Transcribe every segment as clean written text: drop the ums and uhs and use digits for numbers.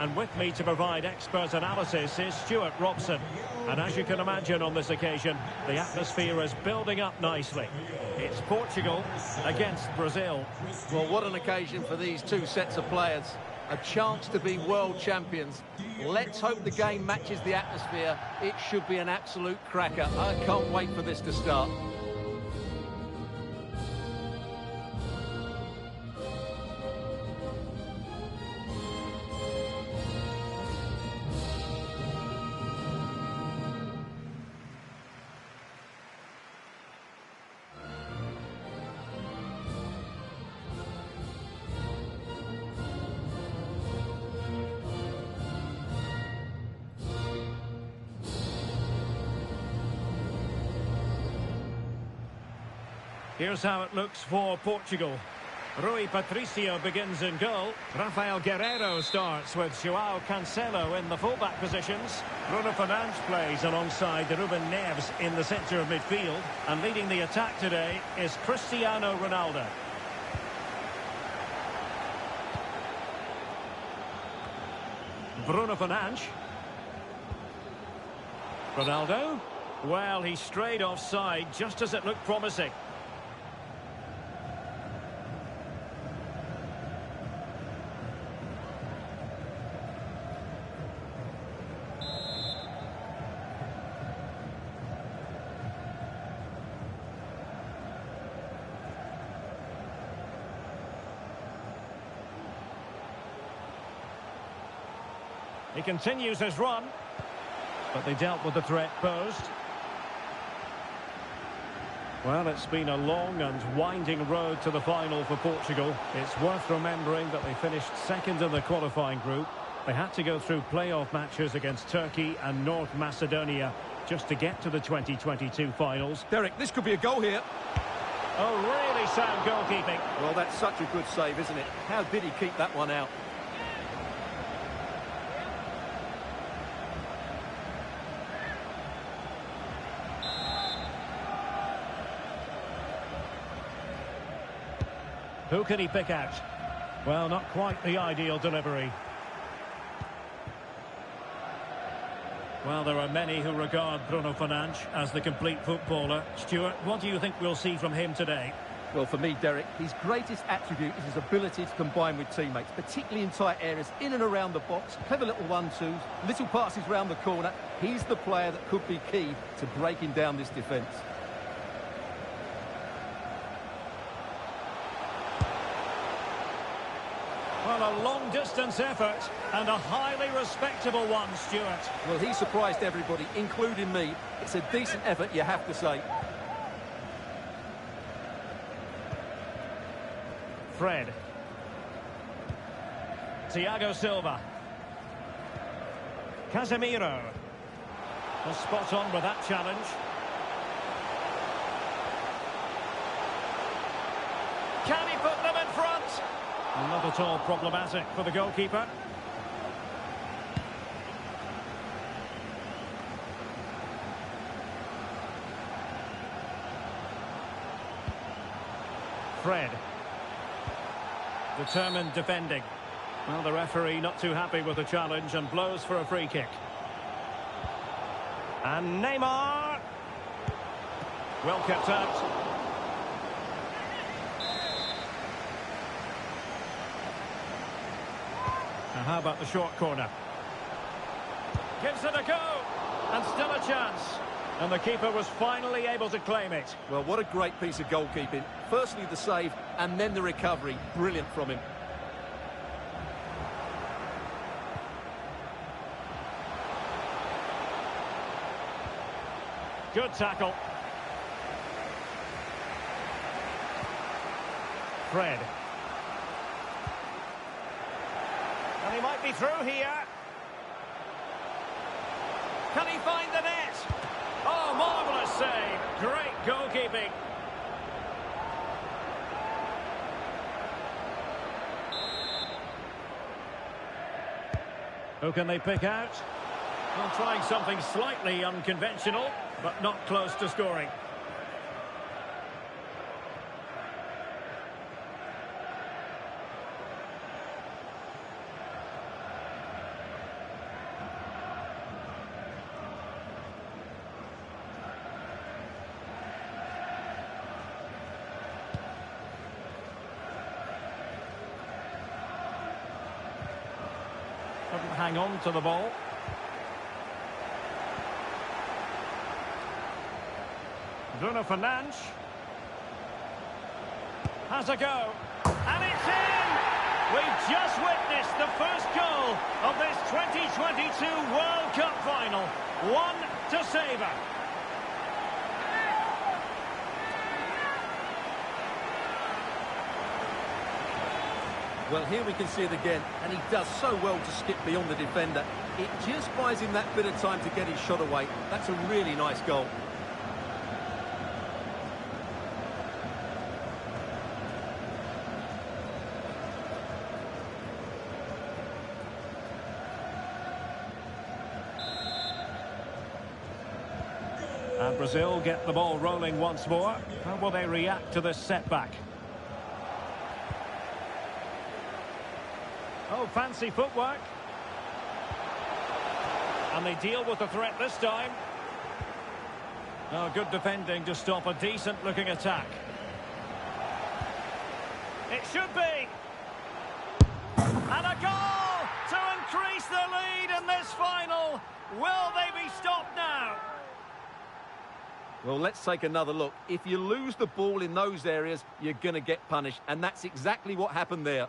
And with me to provide expert analysis is Stuart Robson. And as you can imagine on this occasion, the atmosphere is building up nicely. It's Portugal against Brazil. Well, what an occasion for these two sets of players. A chance to be world champions. Let's hope the game matches the atmosphere. It should be an absolute cracker. I can't wait for this to start. Here's how it looks for Portugal. Rui Patricio begins in goal. Rafael Guerreiro starts with João Cancelo in the fullback positions. Bruno Fernandes plays alongside Ruben Neves in the centre of midfield. And leading the attack today is Cristiano Ronaldo. Bruno Fernandes. Ronaldo. Well, he strayed offside just as it looked promising. He continues his run, but they dealt with the threat posed. Well, it's been a long and winding road to the final for Portugal. It's worth remembering that they finished second in the qualifying group. They had to go through playoff matches against Turkey and North Macedonia just to get to the 2022 finals. Derek, this could be a goal here. Oh, really sound goalkeeping. Well, that's such a good save, isn't it? How did he keep that one out? Who can he pick out? Well, not quite the ideal delivery. Well, there are many who regard Bruno Fernandes as the complete footballer. Stuart, what do you think we'll see from him today? Well, for me, Derek, his greatest attribute is his ability to combine with teammates, particularly in tight areas, in and around the box, clever little 1-2s, little passes round the corner. He's the player that could be key to breaking down this defence. Well, a long-distance effort and a highly respectable one, Stuart. Well, he surprised everybody, including me. It's a decent effort, you have to say. Fred. Thiago Silva. Casemiro. Was spot on with that challenge. Can he put them in front? Not at all problematic for the goalkeeper. Fred. Determined defending. Well, the referee not too happy with the challenge and blows for a free kick. And Neymar. Well kept out. Now how about the short corner? Gives it a go. And still a chance. And the keeper was finally able to claim it. Well, what a great piece of goalkeeping. Firstly the save and then the recovery. Brilliant from him. Good tackle. Fred. And he might be through here. Can he find the net? Oh, marvellous save. Great goalkeeping. Who can they pick out? Well, trying something slightly unconventional, but not close to scoring. Couldn't hang on to the ball. Bruno Fernandes. Has a go. And it's in! We've just witnessed the first goal of this 2022 World Cup final. One to savour. Well, here we can see it again, and he does so well to skip beyond the defender. It just buys him that bit of time to get his shot away. That's a really nice goal. And Brazil get the ball rolling once more. How will they react to this setback? Oh, fancy footwork. And they deal with the threat this time. Oh, good defending to stop a decent-looking attack. It should be. And a goal to increase the lead in this final. Will they be stopped now? Well, let's take another look. If you lose the ball in those areas, you're going to get punished. And that's exactly what happened there.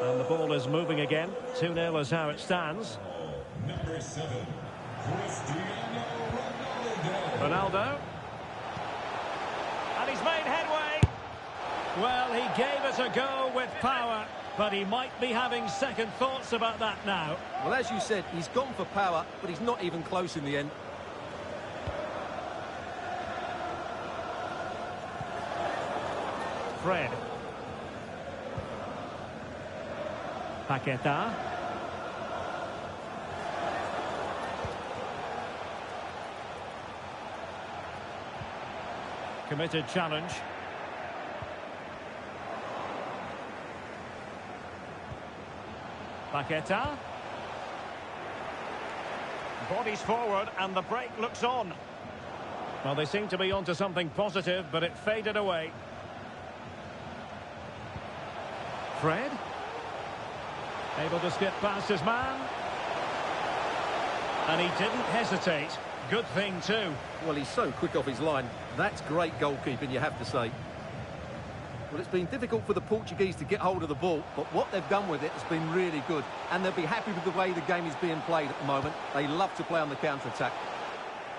And the ball is moving again. 2-0 is how it stands. Number 7, Cristiano Ronaldo. And he's made headway. Well, he gave it a go with power, but he might be having second thoughts about that now. Well, as you said, he's gone for power, but he's not even close in the end. Fred. Paqueta. Committed challenge. Paqueta. Bodies forward and the break looks on. Well, they seem to be onto something positive, but it faded away. Fred. Able to skip past his man. And he didn't hesitate. Good thing too. Well, he's so quick off his line. That's great goalkeeping, you have to say. Well, it's been difficult for the Portuguese to get hold of the ball, but what they've done with it has been really good. And they'll be happy with the way the game is being played at the moment. They love to play on the counter-attack.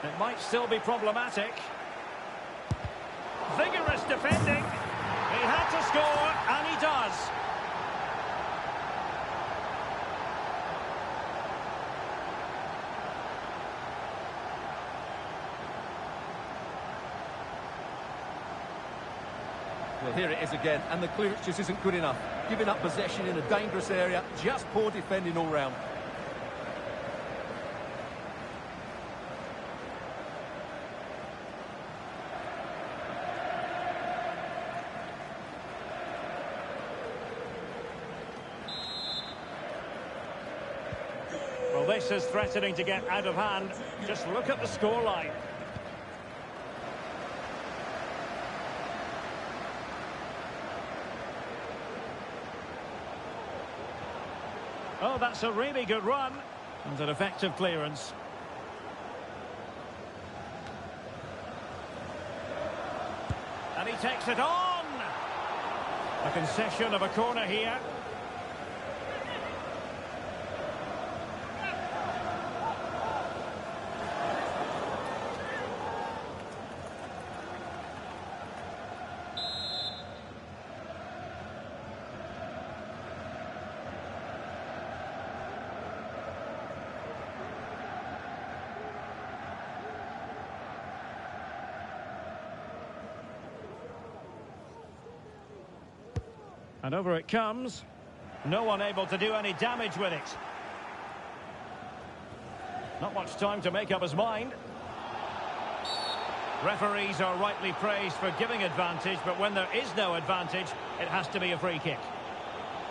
It might still be problematic. Vigorous defending. He had to score, and he does. Well, here it is again, and the clearance just isn't good enough. Giving up possession in a dangerous area, just poor defending all round. Well, this is threatening to get out of hand. Just look at the scoreline. Oh, that's a really good run. And an effective clearance. And he takes it on. A concession of a corner here. And over it comes. No one able to do any damage with it. Not much time to make up his mind. Referees are rightly praised for giving advantage, but when there is no advantage, it has to be a free kick.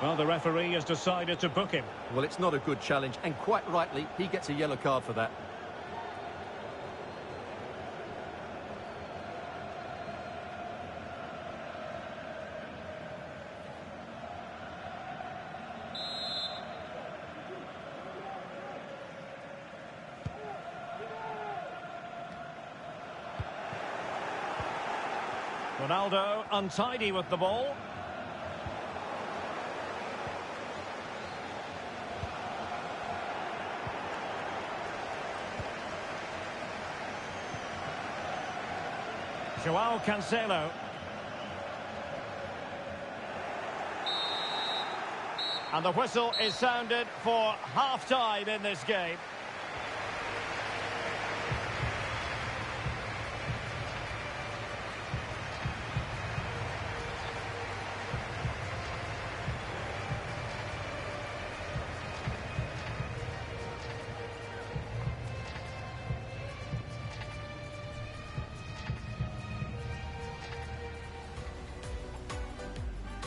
Well, the referee has decided to book him. Well, it's not a good challenge, and quite rightly, he gets a yellow card for that. Ronaldo untidy with the ball. Joao Cancelo. And the whistle is sounded for half-time in this game.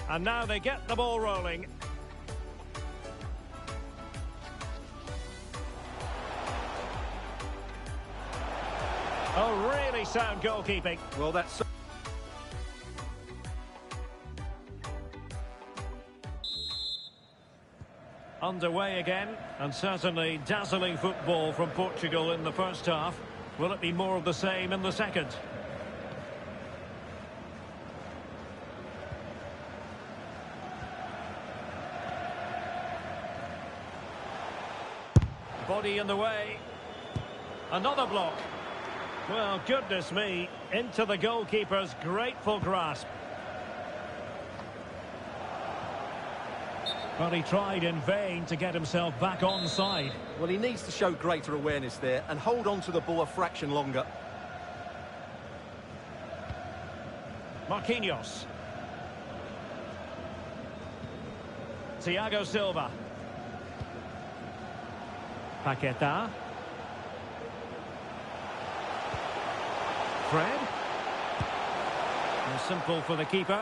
And now they get the ball rolling. Oh, really sound goalkeeping. Well, that's... Underway again, and certainly dazzling football from Portugal in the first half. Will it be more of the same in the second? Body in the way. Another block. Well, goodness me, into the goalkeeper's grateful grasp. Well, he tried in vain to get himself back onside. Well, he needs to show greater awareness there and hold on to the ball a fraction longer. Marquinhos. Thiago Silva. Paqueta. Fred. And simple for the keeper.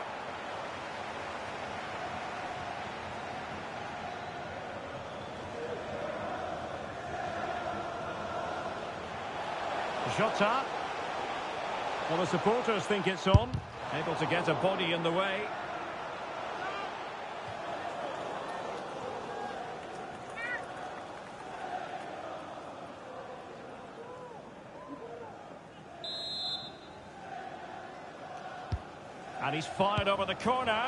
Jota. Well, the supporters think it's on. Able to get a body in the way. And he's fired over the corner.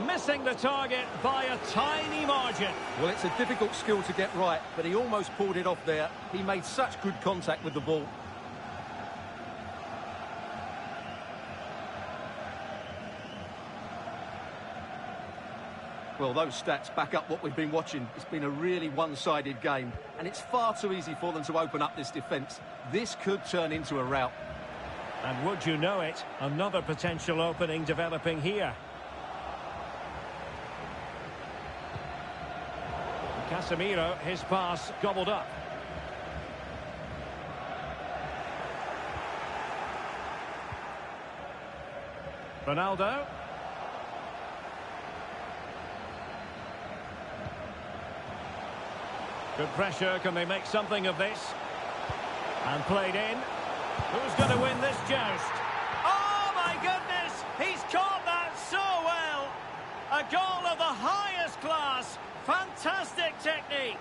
Missing the target by a tiny margin. Well, it's a difficult skill to get right, but he almost pulled it off there. He made such good contact with the ball. Well, those stats back up what we've been watching. It's been a really one-sided game, and it's far too easy for them to open up this defence. This could turn into a rout. And would you know it, another potential opening developing here. Casemiro, his pass gobbled up. Ronaldo. Good pressure, can they make something of this? And played in. Who's going to win this joust? Oh my goodness! He's caught that so well! A goal of the highest class! Fantastic technique!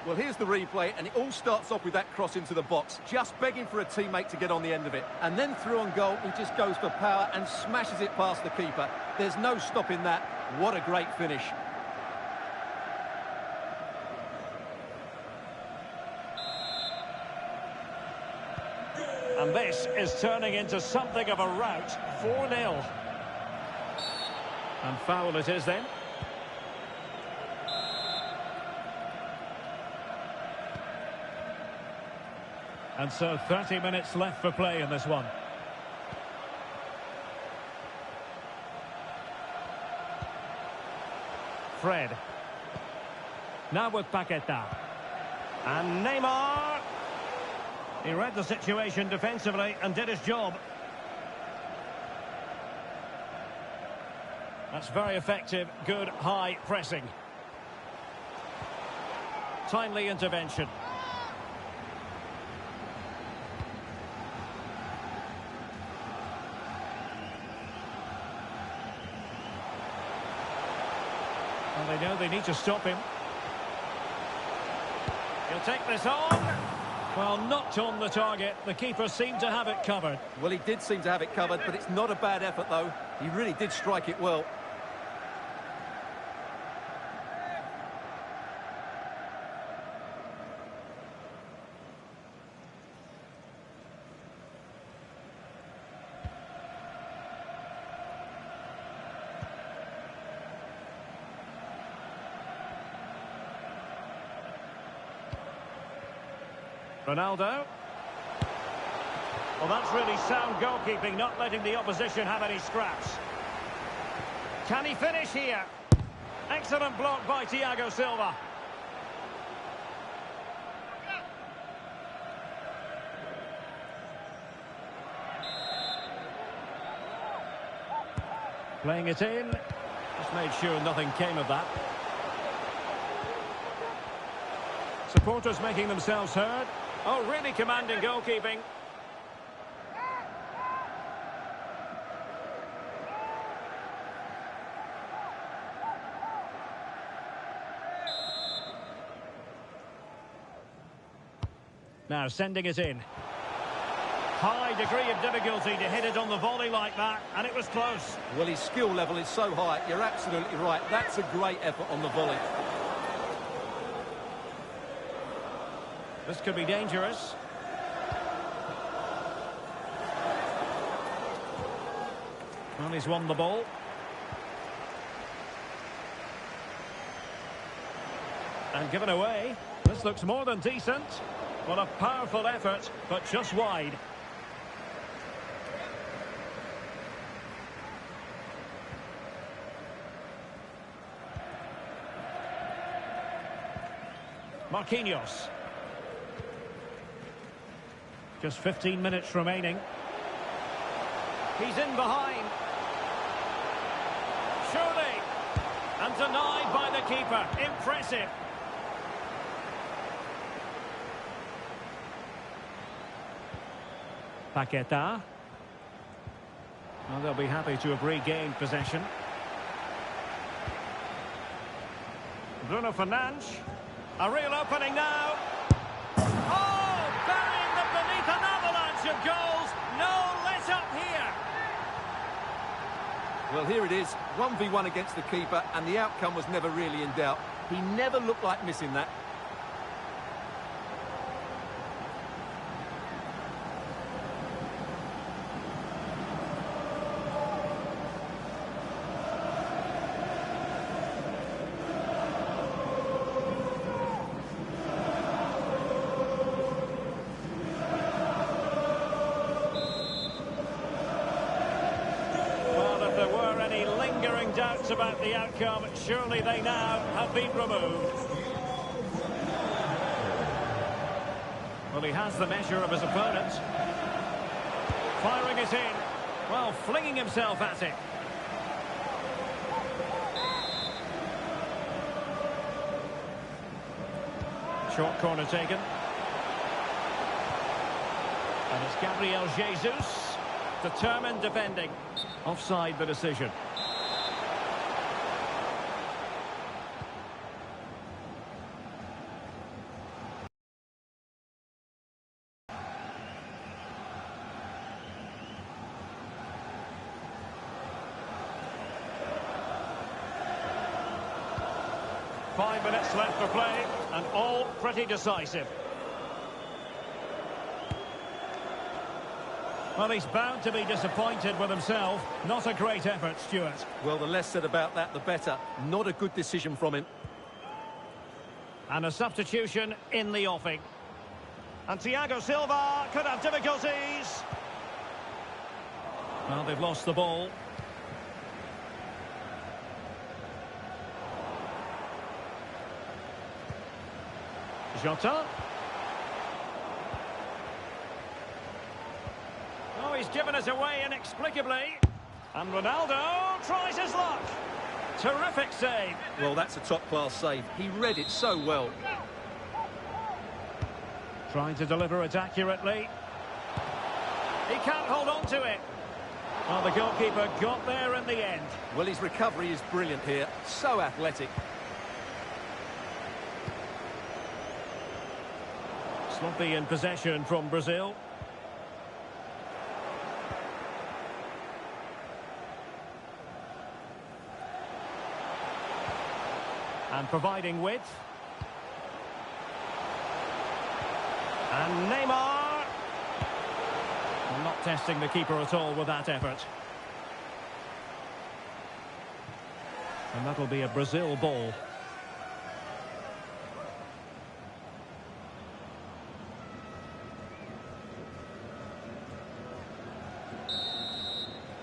Well, here's the replay, and it all starts off with that cross into the box, just begging for a teammate to get on the end of it. And then through on goal, he just goes for power and smashes it past the keeper. There's no stopping that. What a great finish. And this is turning into something of a rout. 4-0. And foul it is then. And so 30 minutes left for play in this one. Fred. Now with Paqueta. And Neymar. He read the situation defensively and did his job. That's very effective, good high pressing. Timely intervention. Well, they know they need to stop him. He'll take this on. Well, not on the target. The keeper seemed to have it covered. Well, he did seem to have it covered, but it's not a bad effort, though. He really did strike it well. Ronaldo. Well, that's really sound goalkeeping, not letting the opposition have any scraps. Can he finish here? Excellent block by Thiago Silva. Playing it in. Just made sure nothing came of that. Supporters making themselves heard. Oh, really commanding goalkeeping. Now sending it in. High degree of difficulty to hit it on the volley like that, and it was close. Well, his skill level is so high. You're absolutely right. That's a great effort on the volley. This could be dangerous. Well, he's won the ball. And given away. This looks more than decent. Well, a powerful effort, but just wide. Marquinhos. Just 15 minutes remaining. He's in behind. Surely. And denied by the keeper. Impressive. Paqueta. Well, they'll be happy to have regained possession. Bruno Fernandes. A real opening now. Oh, burying them beneath an avalanche of goals. No let up here. Well, here it is. 1v1 against the keeper, and the outcome was never really in doubt. He never looked like missing that. Doubts about the outcome, surely they now have been removed. Well, he has the measure of his opponent. Firing it in. Well, flinging himself at it. Short corner taken. And it's Gabriel Jesus. Determined defending. Offside the decision. Five minutes left for play, and all pretty decisive. Well, he's bound to be disappointed with himself. Not a great effort, Stuart. Well, the less said about that, the better. Not a good decision from him. And a substitution in the offing. And Thiago Silva could have difficulties. Well, they've lost the ball. Jota. he's given us away inexplicably. And Ronaldo tries his luck. Terrific save. Well, that's a top-class save. He read it so well. Trying to deliver it accurately. He can't hold on to it. Well, the goalkeeper got there in the end. Well, his recovery is brilliant here. So athletic. Sloppy in possession from Brazil. And providing width. And Neymar. Not testing the keeper at all with that effort. And that'll be a Brazil ball.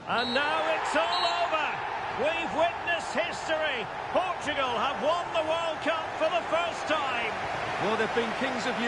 And now it's all over. We've witnessed history. Portugal have won the World Cup for the first time. Well, they've been kings of Europe.